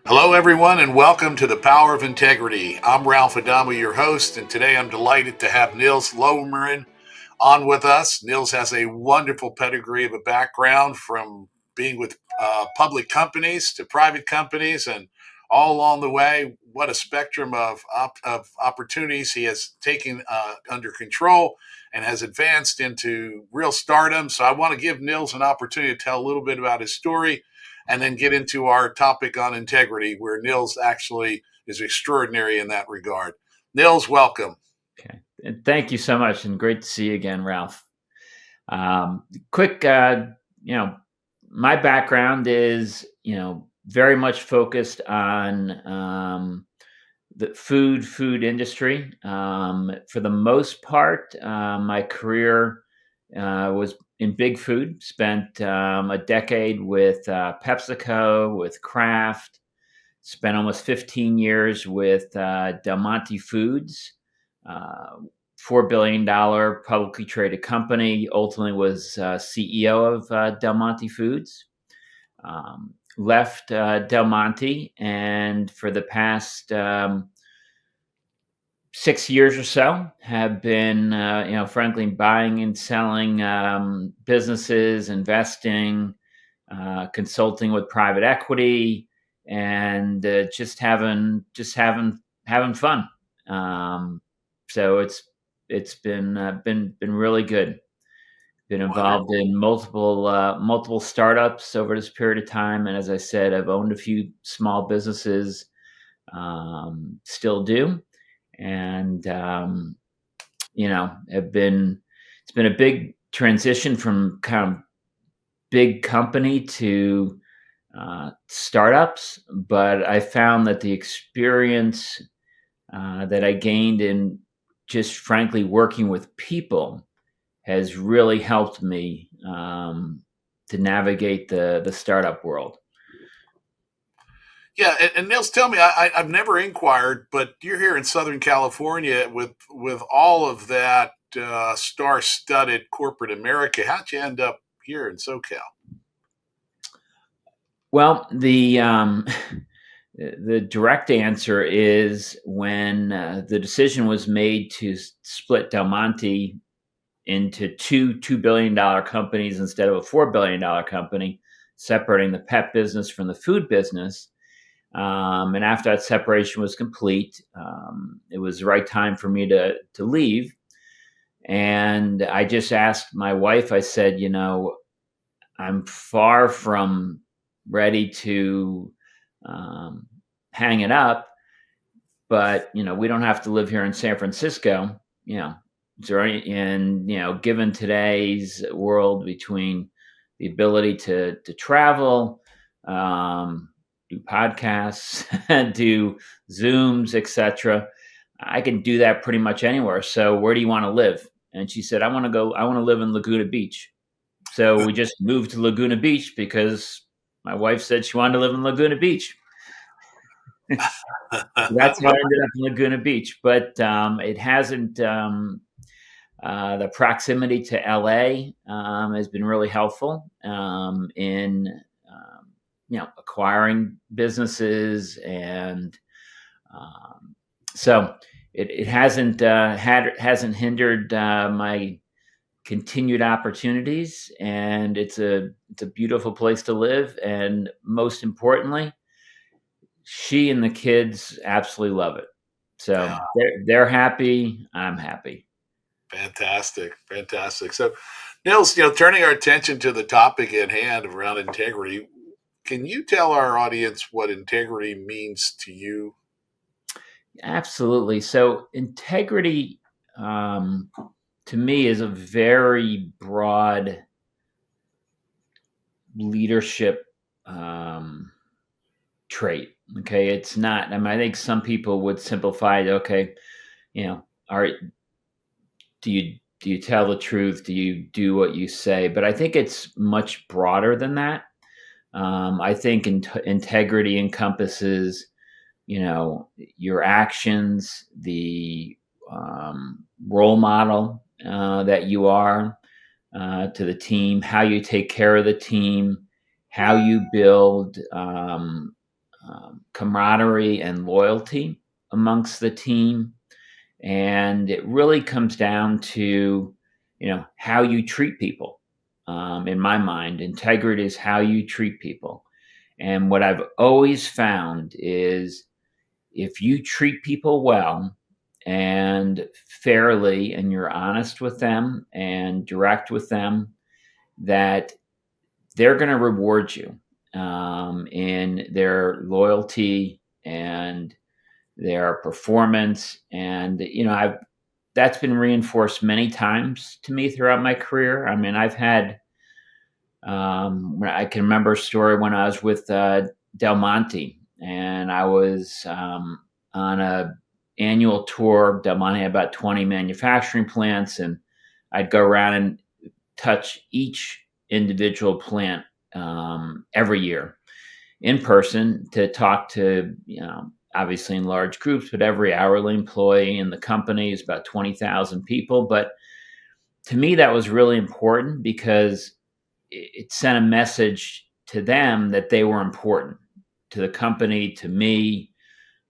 Hello, everyone, and welcome to the Power of Integrity. I'm Ralph Adamo, your host, and today I'm delighted to have Nils Lommerin on with us. Nils has a wonderful pedigree of a background from being with public companies to private companies, and all along the way, what a spectrum of opportunities he has taken under control and has advanced into real stardom. So I want to give Nils an opportunity to tell a little bit about his story and then get into our topic on integrity, where Nils actually is extraordinary in that regard. Nils, welcome. Okay. And thank you so much, and great to see you again, Ralph. Quick, my background is, very much focused on the food industry. For the most part, my career was in big food. Spent a decade with PepsiCo, with Kraft. Spent almost 15 years with Del Monte Foods, uh, $4 billion publicly traded company. Ultimately, was CEO of Del Monte Foods. Left Del Monte, and for the past 6 years or so, have been, frankly, buying and selling businesses, investing, consulting with private equity, and just having fun. So it's been really good. Been involved Wonderful. in multiple startups over this period of time, and as I said, I've owned a few small businesses. Still do, and have been it's been a big transition from kind of big company to startups, but I found that the experience that I gained in just frankly working with people has really helped me to navigate the startup world. Yeah, and Nils, tell me, I've never inquired, but you're here in Southern California with all of that star-studded corporate America. How'd you end up here in SoCal? Well, the the direct answer is when the decision was made to split Del Monte into $2 billion companies instead of a $4 billion company, separating the pet business from the food business. And after that separation was complete, it was the right time for me to leave. And I just asked my wife. I said, I'm far from ready to um, hang it up, but we don't have to live here in San Francisco. Is there any, and given today's world, between the ability to travel, do podcasts, do Zooms, etc., I can do that pretty much anywhere. So where do you want to live? And she said, I want to live in Laguna Beach. So we just moved to Laguna Beach because my wife said she wanted to live in Laguna Beach. That's how I ended up in Laguna Beach, but it hasn't. The proximity to LA has been really helpful in acquiring businesses, and so it hasn't hindered my continued opportunities, and it's a beautiful place to live, and most importantly, she and the kids absolutely love it. So Yeah, they're happy. I'm happy. fantastic, fantastic. So, Nils, turning our attention to the topic at hand around integrity, can you tell our audience what integrity means to you? Absolutely. So integrity, um, to me, is a very broad leadership um, trait. Okay, it's not. I mean, I think some people would simplify it. Okay, all right. Do you tell the truth? Do you do what you say? But I think it's much broader than that. I think integrity encompasses, your actions, the role model that you are to the team, how you take care of the team, how you build camaraderie and loyalty amongst the team. And it really comes down to, how you treat people. In my mind, integrity is how you treat people. And what I've always found is if you treat people well and fairly, and you're honest with them and direct with them, that they're going to reward you in their loyalty and their performance. And, that's been reinforced many times to me throughout my career. I mean, I've had, I can remember a story when I was with Del Monte, and I was on a annual tour. Del Monte had about 20 manufacturing plants, and I'd go around and touch each individual plant every year in person to talk to, obviously in large groups, but every hourly employee in the company is about 20,000 people. But to me, that was really important because it sent a message to them that they were important to the company, to me.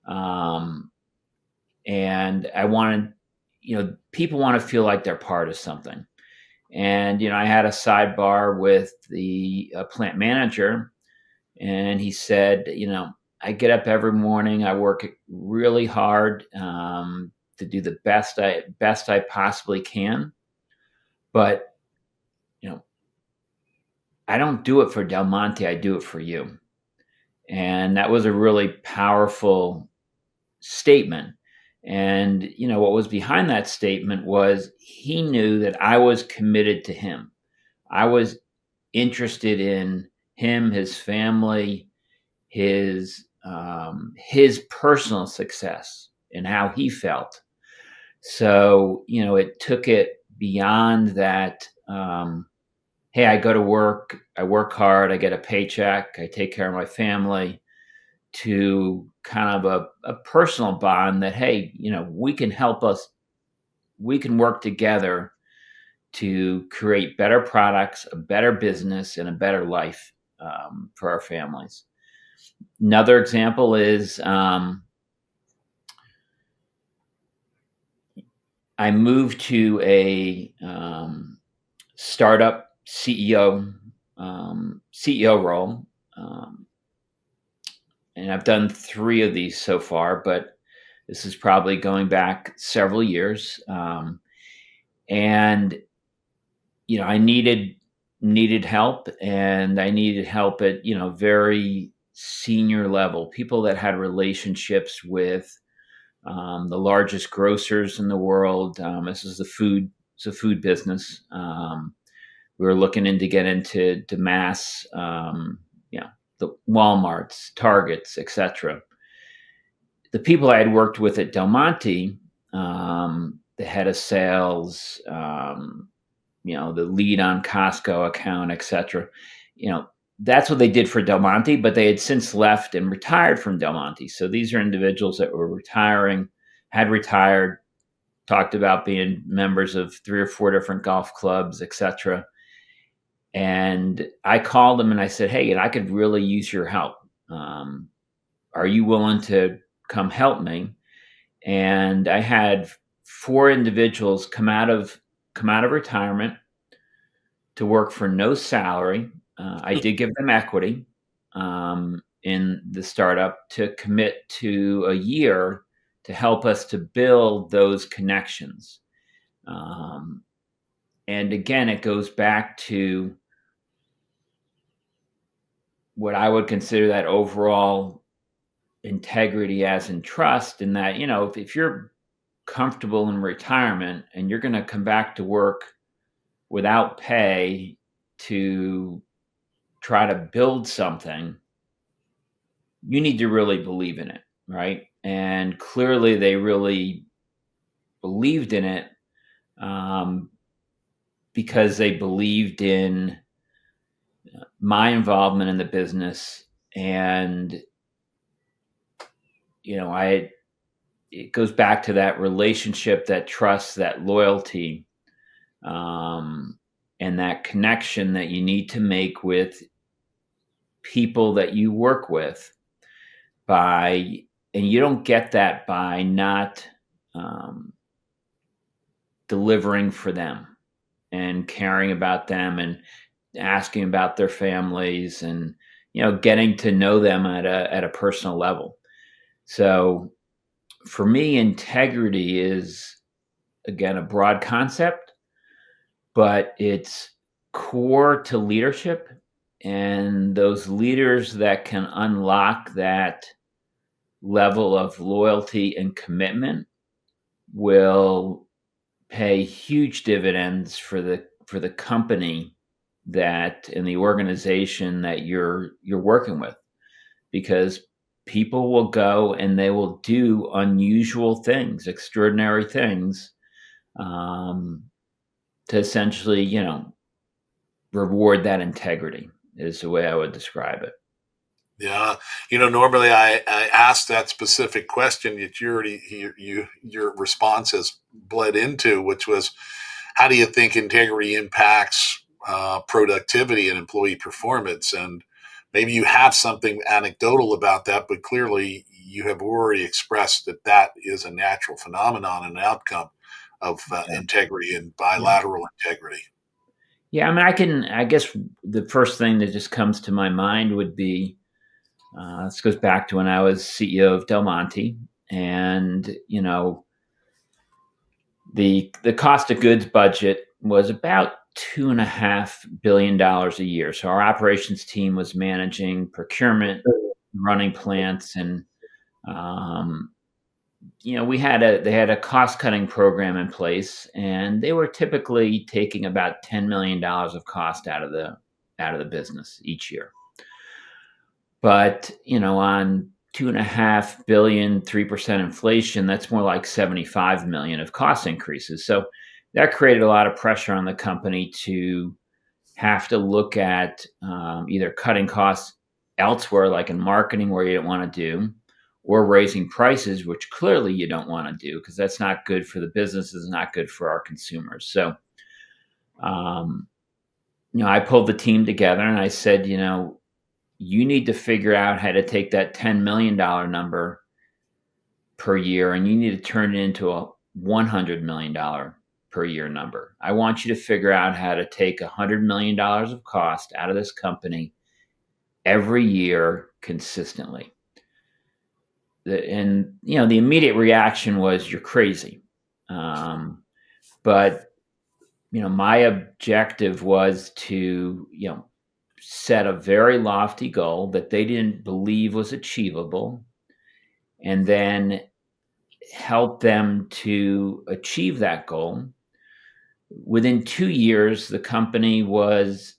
And I wanted, people want to feel like they're part of something. And, I had a sidebar with the plant manager, and he said, I get up every morning, I work really hard to do the best I possibly can. But, I don't do it for Del Monte, I do it for you. And that was a really powerful statement. And, what was behind that statement was he knew that I was committed to him. I was interested in him, his family, his personal success and how he felt. So, it took it beyond that. Hey, I go to work, I work hard, I get a paycheck, I take care of my family, to kind of a personal bond that, hey, we can work together to create better products, a better business, and a better life for our families. Another example is I moved to a startup CEO role, and I've done 3 of these so far, but this is probably going back several years. And I needed help, and I needed help at very senior level, people that had relationships with the largest grocers in the world. This is it's a food business. We were looking to get into mass, the Walmarts, Targets, etc. The people I had worked with at Del Monte, the head of sales, the lead on Costco account, etc. That's what they did for Del Monte, but they had since left and retired from Del Monte. So these are individuals that were had retired, talked about being members of 3 or 4 different golf clubs, etc. And I called them and I said, hey, I could really use your help. Are you willing to come help me? And I had 4 individuals come out of retirement to work for no salary. I did give them equity in the startup to commit to a year to help us to build those connections. And again, it goes back to what I would consider that overall integrity as in trust, in that, if you're comfortable in retirement and you're going to come back to work without pay to try to build something, you need to really believe in it, right? And clearly they really believed in it because they believed in my involvement in the business. And it goes back to that relationship, that trust, that loyalty, and that connection that you need to make with people that you work with, and you don't get that by not um, delivering for them and caring about them and asking about their families and getting to know them at a personal level. So for me, integrity is, again, a broad concept, but it's core to leadership, and those leaders that can unlock that level of loyalty and commitment will pay huge dividends for the company that in the organization that you're working with, because people will go and they will do unusual things, extraordinary things, um, to essentially reward that integrity is the way I would describe it. Yeah, normally I ask that specific question that your response has bled into, which was, how do you think integrity impacts productivity and employee performance? And maybe you have something anecdotal about that, but clearly you have already expressed that that is a natural phenomenon and outcome of Yeah. integrity and Yeah. bilateral integrity. Yeah, I mean, I guess the first thing that just comes to my mind would be, this goes back to when I was CEO of Del Monte, and the cost of goods budget was about $2.5 billion a year. So our operations team was managing procurement, running plants, and um, they had a cost cutting program in place, and they were typically taking about $10 million of cost out of the business each year. But on 2.5 billion, 3% inflation, that's more like 75 million of cost increases. So that created a lot of pressure on the company to have to look at either cutting costs elsewhere, like in marketing, where you don't want to do, or raising prices, which clearly you don't want to do because that's not good for the business, is not good for our consumers. So, um, I pulled the team together and I said, you need to figure out how to take that $10 million number per year and you need to turn it into a $100 million per year number. I want you to figure out how to take $100 million of cost out of this company every year consistently. And the immediate reaction was, "You're crazy." But my objective was to set a very lofty goal that they didn't believe was achievable, and then help them to achieve that goal. Within 2 years, the company was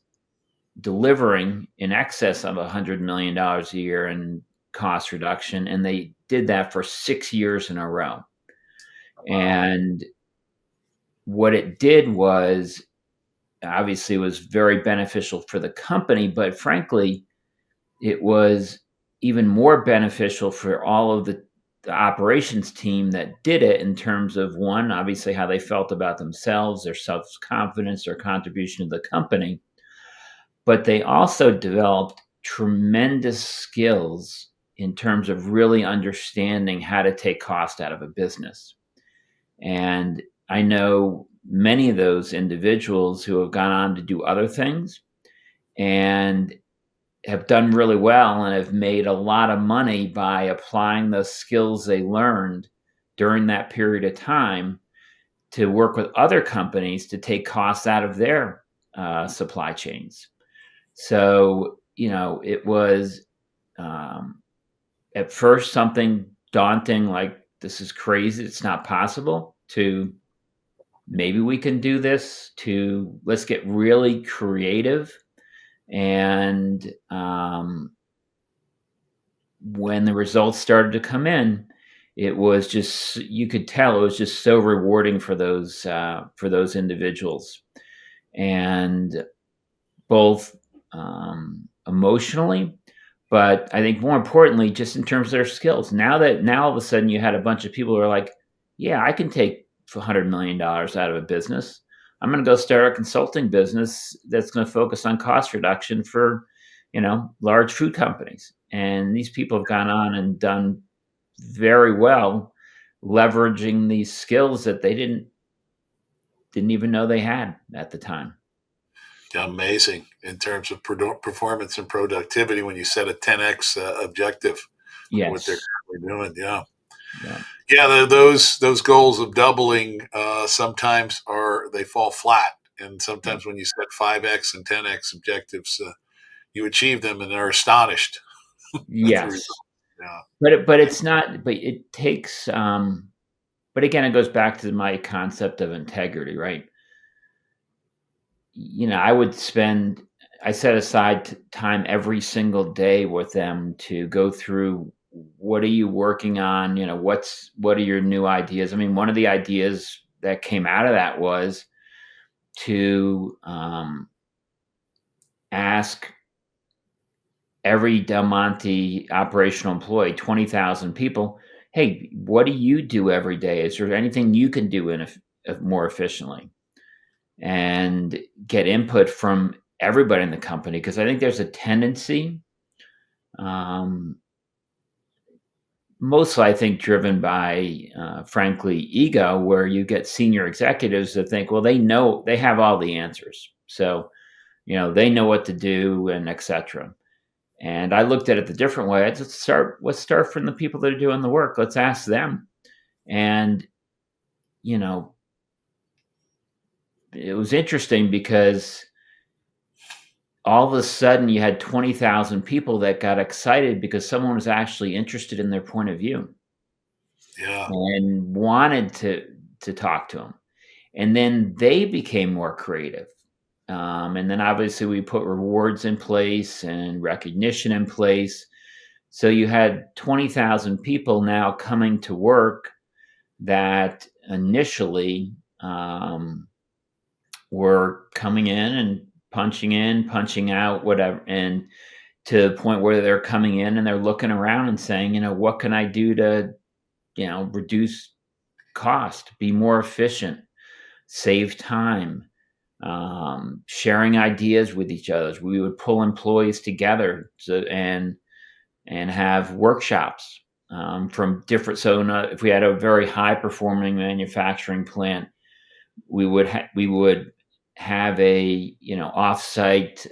delivering in excess of $100 million a year in cost reduction, and they did that for 6 years in a row. And what it did was, obviously, it was very beneficial for the company, but frankly, it was even more beneficial for all of the operations team that did it, in terms of, one, obviously how they felt about themselves, their self-confidence, their contribution to the company, but they also developed tremendous skills in terms of really understanding how to take cost out of a business. And I know many of those individuals who have gone on to do other things and have done really well and have made a lot of money by applying the skills they learned during that period of time to work with other companies to take costs out of their supply chains. So, it was, um, at first, something daunting, like, this is crazy, it's not possible, to maybe we can do this, to let's get really creative. And when the results started to come in, it was just, you could tell it was just so rewarding for those individuals, and both emotionally, but I think more importantly, just in terms of their skills. Now all of a sudden you had a bunch of people who are like, yeah, I can take $100 million out of a business. I'm going to go start a consulting business that's going to focus on cost reduction for, large food companies. And these people have gone on and done very well, leveraging these skills that they didn't even know they had at the time. Amazing in terms of performance and productivity when you set a 10x objective for what they're Yes. currently doing. Yeah. Yeah. Yeah, those goals of doubling sometimes they fall flat, and sometimes when you set 5x and 10x objectives, you achieve them and they're astonished at the Yes. result. Yeah, But it's not, but it takes, but again, it goes back to my concept of integrity, right? I set aside time every single day with them to go through, what are you working on? What are your new ideas? I mean, one of the ideas that came out of that was to ask every Del Monte operational employee, 20,000 people, hey, what do you do every day? Is there anything you can do more efficiently? And get input from everybody in the company, because I think there's a tendency, um, mostly I think driven by, frankly, ego, where you get senior executives that think, well, they have all the answers, so they know what to do, and etc. And I looked at it the different way. Let's start from the people that are doing the work. Let's ask them. And you know, it was interesting because all of a sudden you had 20,000 people that got excited because someone was actually interested in their point of view yeah, and wanted to talk to them. And then they became more creative. And then obviously we put rewards in place and recognition in place. So you had 20,000 people now coming to work that initially, were coming in, punching out, whatever, and to the point where they're coming in and they're looking around and saying, what can I do to, reduce cost, be more efficient, save time, sharing ideas with each other. We would pull employees together and have workshops, from different. So if we had a very high performing manufacturing plant, we would have a offsite,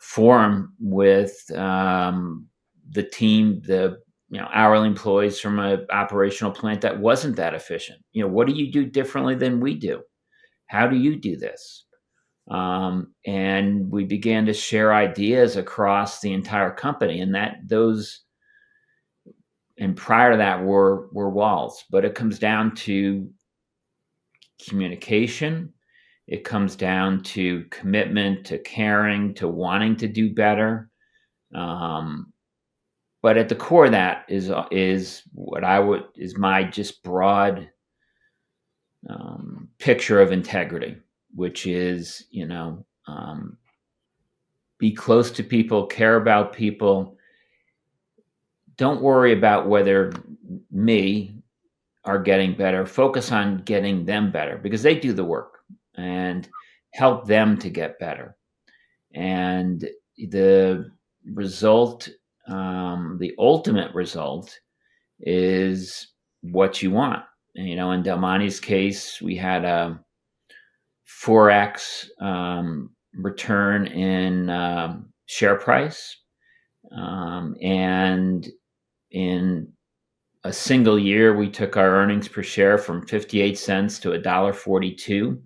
forum with, the team, the hourly employees from an operational plant that wasn't that efficient. What do you do differently than we do? How do you do this? And we began to share ideas across the entire company, and prior to that were walls. But it comes down to communication. It comes down to commitment, to caring, to wanting to do better. Um, but at the core of that is what I would is my just broad, picture of integrity, which is, be close to people, care about people. Don't worry about whether me are getting better. Focus on getting them better because they do the work, and help them to get better. And the result, the ultimate result, is what you want. And, in Del Monte's case, we had a 4x, return in, share price, and in a single year, we took our earnings per share from 58 cents to $1.42.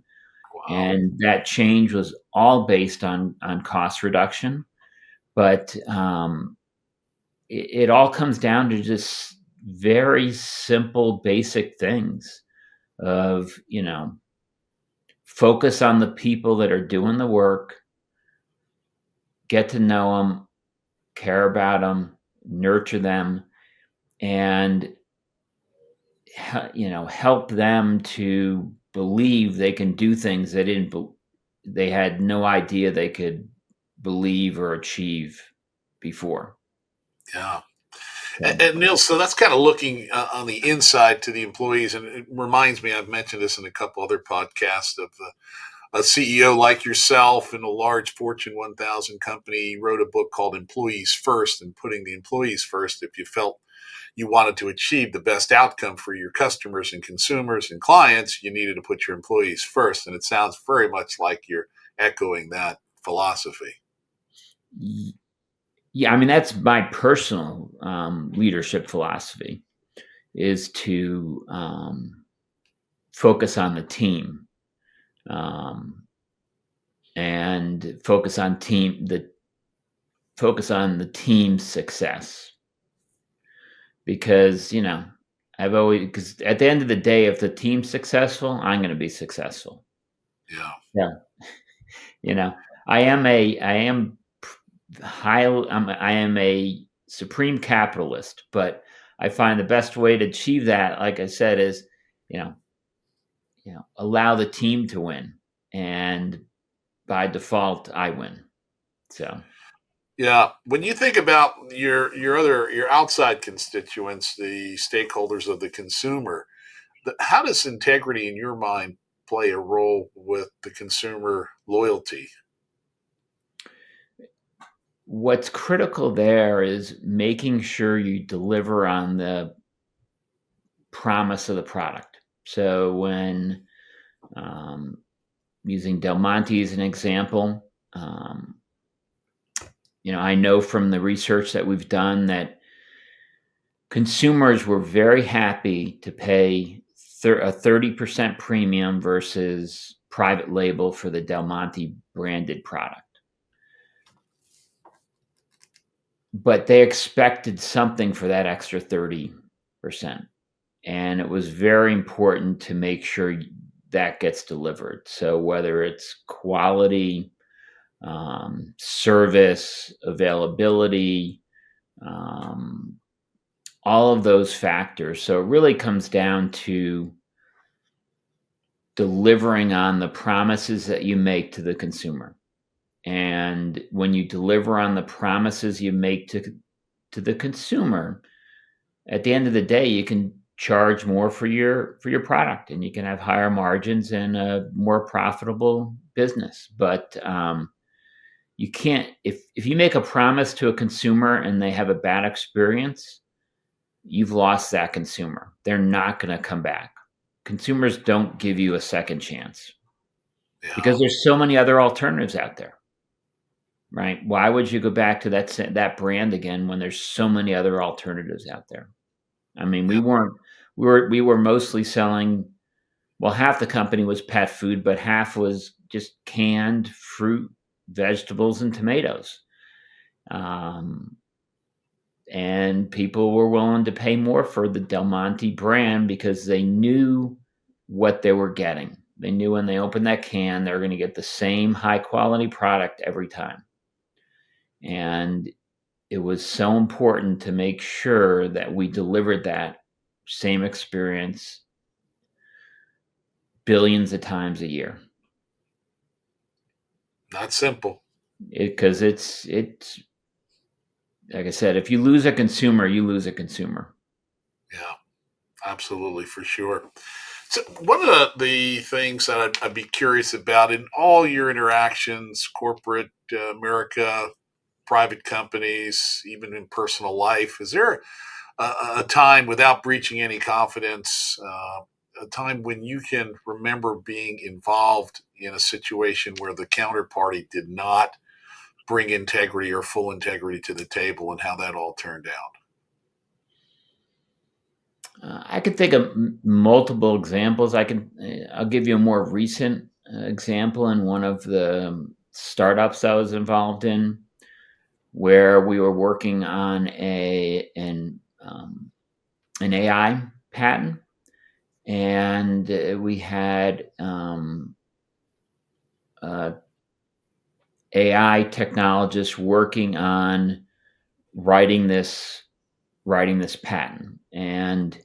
wow, And that change was all based on cost reduction. But, it all comes down to just very simple, basic things of, focus on the people that are doing the work, get to know them, care about them, nurture them, and help them to believe they can do things they had no idea they could believe or achieve before. yeah. So, And Neil, so that's kind of looking on the inside to the employees, and it reminds me, I've mentioned this in a couple other podcasts, of a CEO like yourself in a large Fortune 1000 company wrote a book called Employees First, and putting the employees first if you felt you wanted to achieve the best outcome for your customers and consumers and clients, you needed to put your employees first. And it sounds very much like you're echoing that philosophy. Yeah, I mean, that's my personal leadership philosophy, is to focus on the team, um, and focus on the team's success. Because because at the end of the day, if the team's successful, I'm going to be successful. Yeah. Yeah, you know, I am I am a supreme capitalist, but I find the best way to achieve that, like I said, is you know allow the team to win, and by default, I win. So Yeah. When you think about your outside constituents, the stakeholders of the consumer, how does integrity in your mind play a role with the consumer loyalty? what's critical there is making sure you deliver on the promise of the product. So when um, using Del Monte as an example, I know from the research that we've done that consumers were very happy to pay a 30% premium versus private label for the Del Monte branded product. But they expected something for that extra 30%. And it was very important to make sure that gets delivered. So whether it's quality, service, availability, um, all of those factors. So it really comes down to delivering on the promises that you make to the consumer. And when you deliver on the promises you make to the consumer, at the end of the day, you can charge more for your product, and you can have higher margins and a more profitable business. But you can't, if you make a promise to a consumer and they have a bad experience, you've lost that consumer. They're not going to come back. Consumers don't give you a second chance Yeah. because there's so many other alternatives out there, right? Why would you go back to that brand again when there's so many other alternatives out there? I mean, Yeah. we were mostly selling, well, half the company was pet food, but half was just canned fruit, vegetables, and tomatoes. Um, and people were willing to pay more for the Del Monte brand because they knew what they were getting. They knew when they opened that can, they were going to get the same high quality product every time. And it was so important to make sure that we delivered that same experience billions of times a year. Not simple. Because it's like I said, if you lose a consumer, you lose a consumer. Yeah. Absolutely, for sure. So, one of the things that I'd be curious about in all your interactions, corporate America, private companies, even in personal life, is there a time without breaching any confidence, a time when you can remember being involved in a situation where the counterparty did not bring integrity or full integrity to the table and how that all turned out? I could think of multiple examples. I'll give you a more recent example in one of the startups I was involved in, where we were working on an AI patent, and we had uh, AI technologists working on writing this writing this patent. And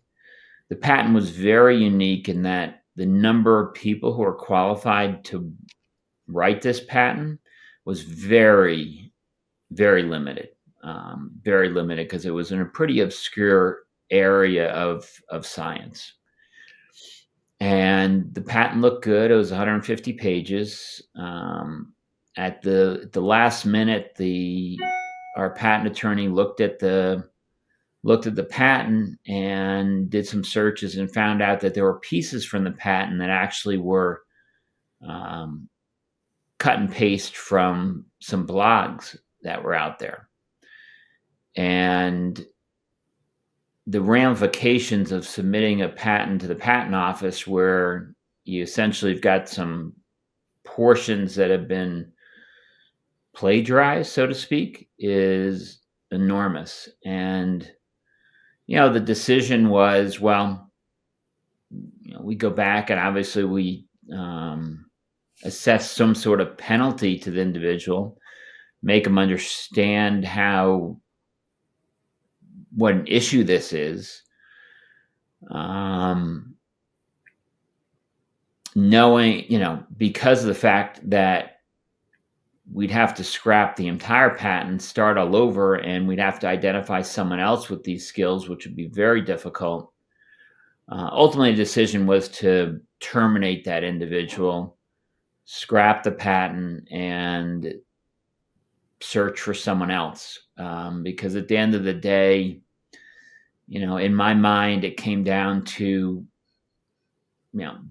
the patent was very unique in that the number of people who are qualified to write this patent was very, very limited because it was in a pretty obscure area of science. And the patent looked good. It was 150 pages. At the last minute, our patent attorney looked at the patent and did some searches and found out that there were pieces from the patent that actually were um, cut and paste from some blogs that were out there. And the ramifications of submitting a patent to the patent office, where you essentially have got some portions that have been plagiarized, so to speak, is enormous. And the decision was, well, we go back and obviously we assess some sort of penalty to the individual, make them understand what an issue this is. Knowing, because of the fact that we'd have to scrap the entire patent, start all over, and we'd have to identify someone else with these skills, which would be very difficult. Ultimately, the decision was to terminate that individual, scrap the patent, and search for someone else. Because at the end of the day, in my mind, it came down to,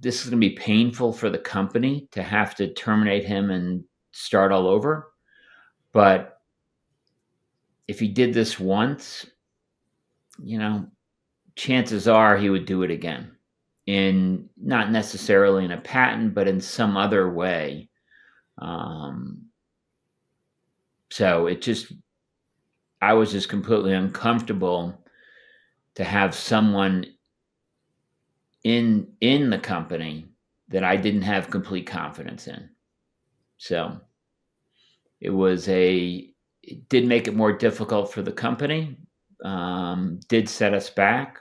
this is going to be painful for the company to have to terminate him and start all over. But if he did this once, chances are he would do it again, not necessarily in a patent, but in some other way. So I was just completely uncomfortable to have someone in the company that I didn't have complete confidence in. So it did make it more difficult for the company, did set us back.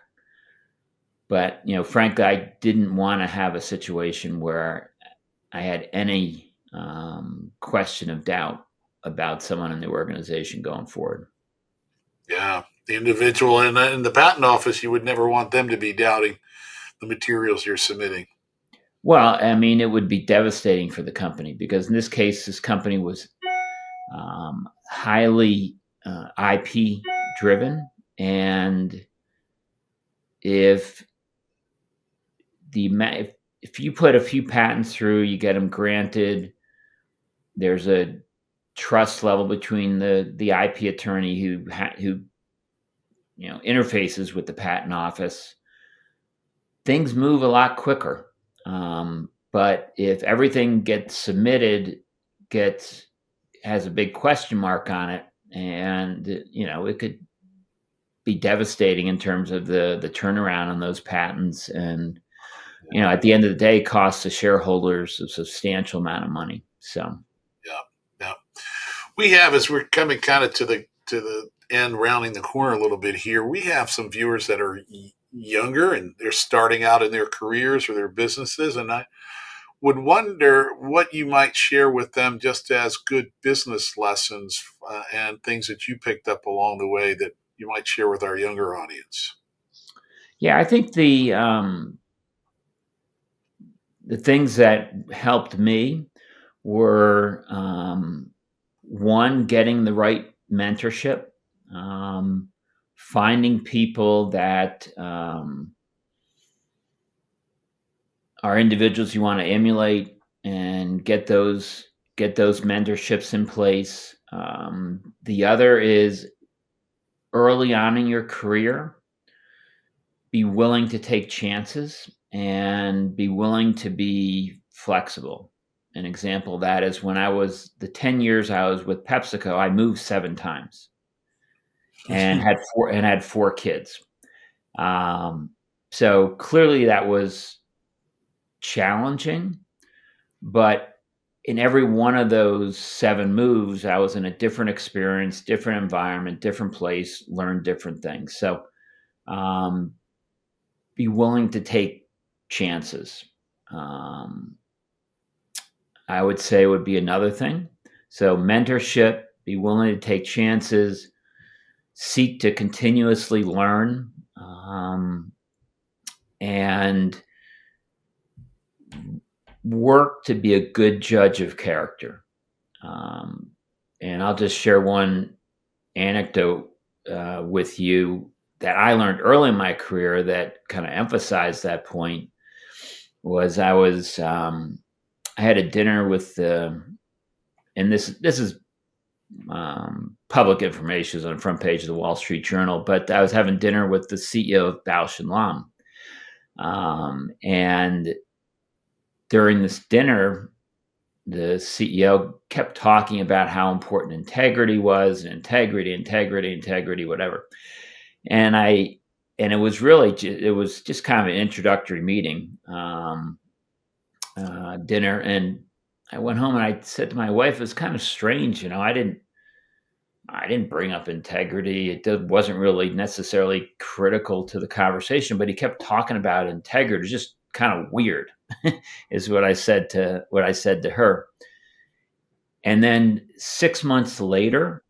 But, frankly, I didn't want to have a situation where I had any question of doubt about someone in the organization going forward. Yeah, the individual in the patent office, you would never want them to be doubting the materials you're submitting. Well, I mean, it would be devastating for the company, because in this case, this company was highly IP driven, and if you put a few patents through, you get them granted, there's a trust level between the IP attorney who interfaces with the patent office. Things move a lot quicker. But if everything gets submitted has a big question mark on it, and it could be devastating in terms of the turnaround on those patents, and at the end of the day, costs the shareholders a substantial amount of money. So yeah, we have, as we're coming kind of to the end, rounding the corner a little bit here, we have some viewers that are younger and they're starting out in their careers or their businesses, and I would wonder what you might share with them just as good business lessons and things that you picked up along the way that you might share with our younger audience. Yeah, I think the things that helped me were, one, getting the right mentorship, finding people that are individuals you want to emulate, and get those mentorships in place. The other is, early on in your career, be willing to take chances and be willing to be flexible. An example of that is, when the 10 years I was with PepsiCo, I moved 7 times and had 4 kids. So clearly that was challenging, but in every one of those 7 moves, I was in a different experience, different environment, different place, learned different things. So be willing to take chances. I would say would be another thing. So mentorship, be willing to take chances, seek to continuously learn, and work to be a good judge of character. And I'll just share one anecdote with you that I learned early in my career that kind of emphasized that point. Was I had a dinner with and this is public information, is on the front page of the Wall Street Journal, but I was having dinner with the CEO of Bausch and Lomb, and during this dinner, the CEO kept talking about how important integrity was, and integrity, whatever. And it was really it was just kind of an introductory meeting, dinner, and I went home and I said to my wife, "It was kind of strange, I didn't bring up integrity. Wasn't really necessarily critical to the conversation, but he kept talking about integrity. It's just kind of weird," is what I said to her. And then 6 months later,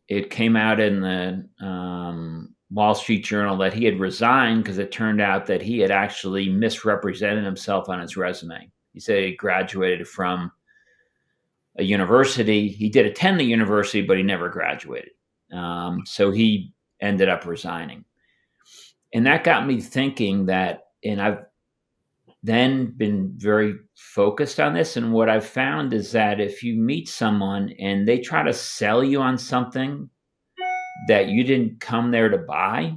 it came out in the Wall Street Journal that he had resigned because it turned out that he had actually misrepresented himself on his resume. He said he graduated from a university. He did attend the university, but he never graduated. So he ended up resigning. And that got me thinking and I've then been very focused on this. And what I've found is that if you meet someone and they try to sell you on something that you didn't come there to buy,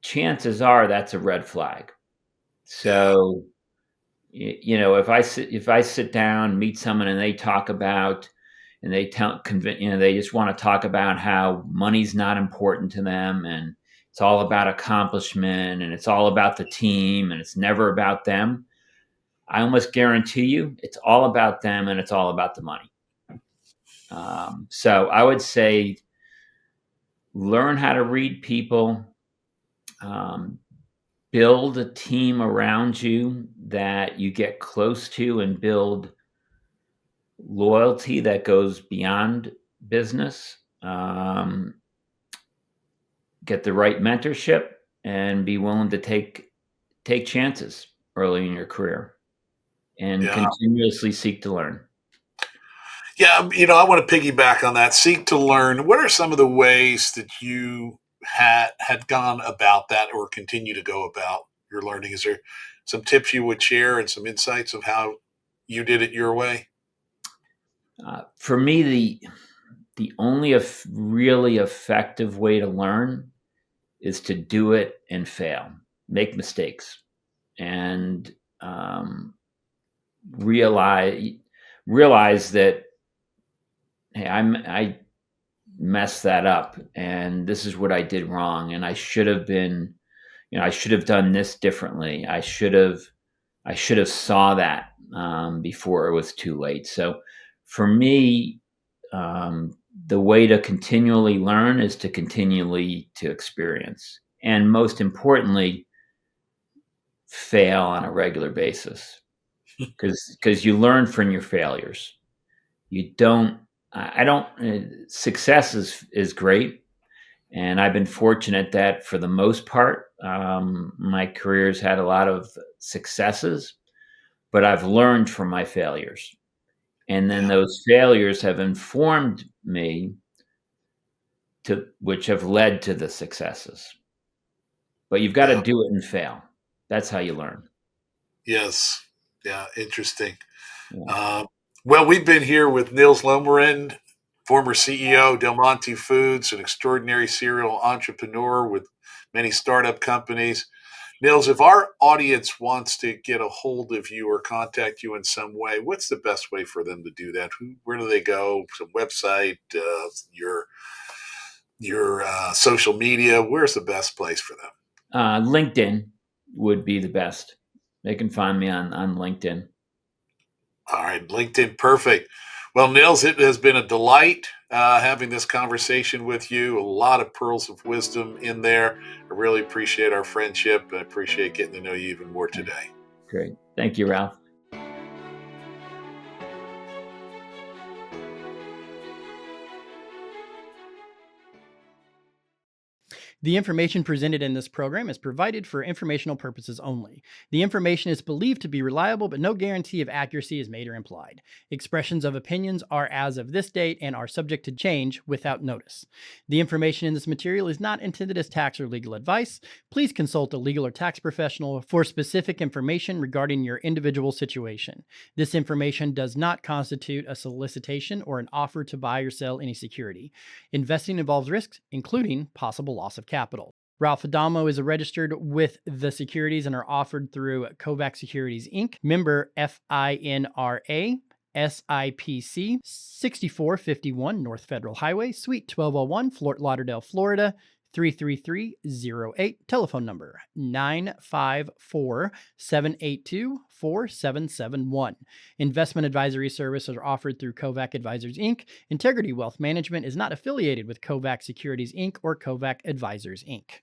chances are that's a red flag. Yeah. So, if I sit down, meet someone, and they talk about, and they just want to talk about how money's not important to them, and it's all about accomplishment, and it's all about the team, and it's never about them. I almost guarantee you, it's all about them, and it's all about the money. So I would say, learn how to read people. Um, Build a team around you that you get close to, and build loyalty that goes beyond business. Get the right mentorship, and be willing to take chances early in your career, and Yeah. continuously seek to learn. Yeah, I want to piggyback on that. Seek to learn. What are some of the ways that you had gone about that, or continue to go about your learning? Is there some tips you would share and some insights of how you did it your way? For me, the only really effective way to learn is to do it and fail, make mistakes, and um, realize realize that, hey, I messed that up, and this is what I did wrong, and I should have been, I should have done this differently. I should have saw that before it was too late. So for me, the way to continually learn is to continually to experience, and most importantly, fail on a regular basis, because you learn from your failures. You don't. I don't. Success is great, and I've been fortunate that for the most part, my career's had a lot of successes, but I've learned from my failures. And then Yeah. those failures have informed me, which have led to the successes. But you've got to Yeah. do it and fail. That's how you learn. Yes. Yeah. Interesting. Yeah. Uh, well, we've been here with Nils Lommerin, former CEO, Del Monte Foods, an extraordinary serial entrepreneur with many startup companies. Nils, if our audience wants to get a hold of you or contact you in some way, what's the best way for them to do that? Where do they go? Some website, your social media. Where's the best place for them? LinkedIn would be the best. They can find me on LinkedIn. All right, LinkedIn, perfect. Well, Nils, it has been a delight having this conversation with you. A lot of pearls of wisdom in there. I really appreciate our friendship. I appreciate getting to know you even more today. Great. Thank you, Ralph. The information presented in this program is provided for informational purposes only. The information is believed to be reliable, but no guarantee of accuracy is made or implied. Expressions of opinions are as of this date and are subject to change without notice. The information in this material is not intended as tax or legal advice. Please consult a legal or tax professional for specific information regarding your individual situation. This information does not constitute a solicitation or an offer to buy or sell any security. Investing involves risks, including possible loss of capital. Ralph Adamo is registered with the securities and are offered through Kovac Securities Inc., member FINRA, SIPC, 6451 North Federal Highway, Suite 1201, Fort Lauderdale, Florida, 33308. Telephone number 954-782-4771. Investment advisory services are offered through Kovac Advisors Inc. Integrity Wealth Management is not affiliated with Kovac Securities Inc. or Kovac Advisors Inc.